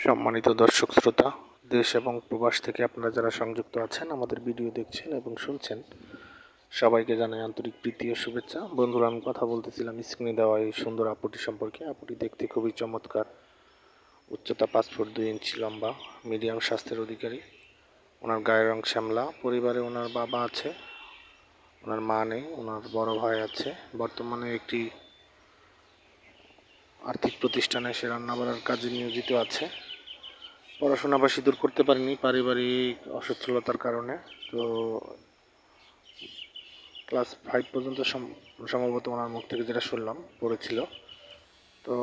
সম্মানিত দর্শক শ্রোতা, দেশ এবং প্রবাস থেকে আপনারা যারা সংযুক্ত আছেন আমাদের ভিডিও দেখছেন এবং শুনছেন, সবাইকে জানাই আন্তরিক প্রীতি ও শুভেচ্ছা। বন্ধুরা, আমি কথা বলতেছিলাম স্ক্রিনে দেওয়া এই সুন্দর আপুটি সম্পর্কে। আপুটি দেখতে খুবই চমৎকার, উচ্চতা 5 ফুট 2 ইঞ্চি লম্বা, মিডিয়াম স্বাস্থ্যের অধিকারী। ওনার গায়ের রং শ্যামলা। পরিবারে ওনার বাবা আছে, ওনার মা নেই, ওনার বড় ভাই আছে। বর্তমানে একটি আর্থিক প্রতিষ্ঠানে সে রান্নাবাড়ার কাজে নিয়োজিত আছে। পড়াশোনা বেশি দূর করতে পারিনি পারিবারিক অসচ্ছলতার কারণে। তো ক্লাস 5 পর্যন্ত সম্ভবত ওনার মুখ থেকে যেটা শুনলাম পড়েছিল। তো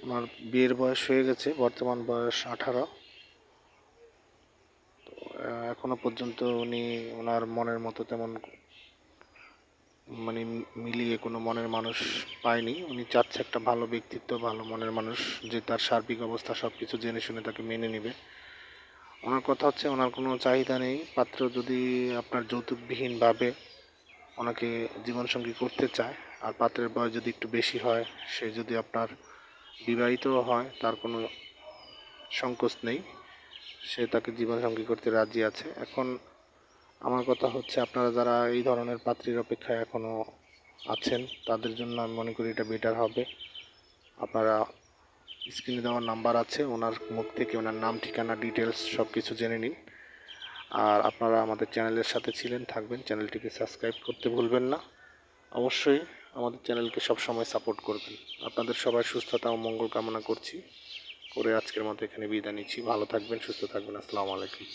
ওনার বিয়ের বয়স হয়ে গেছে, বর্তমান বয়স 18। তো এখনো পর্যন্ত উনি ওনার মনের মতো তেমন মানে মিলিয়ে কোনো মনের মানুষ পায়নি। উনি চাচ্ছে একটা ভালো ব্যক্তিত্ব, ভালো মনের মানুষ, যে তার সার্বিক অবস্থা সব কিছু জেনে শুনে তাকে মেনে নেবে। ওনার কথা হচ্ছে ওনার কোনো চাহিদা নেই। পাত্র যদি আপনার যৌতুকবিহীনভাবে ওনাকে জীবনসঙ্গী করতে চায়, আর পাত্রের বয়স যদি একটু বেশি হয়, সে যদি আপনার বিবাহিত হয়, তার কোনো সংকোচ নেই, সে তাকে জীবনসঙ্গী করতে রাজি আছে। এখন আমার কথা হচ্ছে, আপনারা যারা এই ধরনের পাত্রীর অপেক্ষায় এখনও আছেন, তাদের জন্য আমি মনে করি এটা বেটার হবে। আপনারা স্ক্রিনে দেওয়ার নাম্বার আছে, ওনার মুখ থেকে ওনার নাম, ঠিকানা, ডিটেলস সব কিছু জেনে নিন। আর আপনারা আমাদের চ্যানেলের সাথে ছিলেন, থাকবেন, চ্যানেলটিকে সাবস্ক্রাইব করতে ভুলবেন না। অবশ্যই আমাদের চ্যানেলকে সবসময় সাপোর্ট করবেন। আপনাদের সবার সুস্থতা ও মঙ্গল কামনা করছি, করে আজকের মতো এখানে বিদায় নিচ্ছি। ভালো থাকবেন, সুস্থ থাকবেন। আসসালামু আলাইকুম।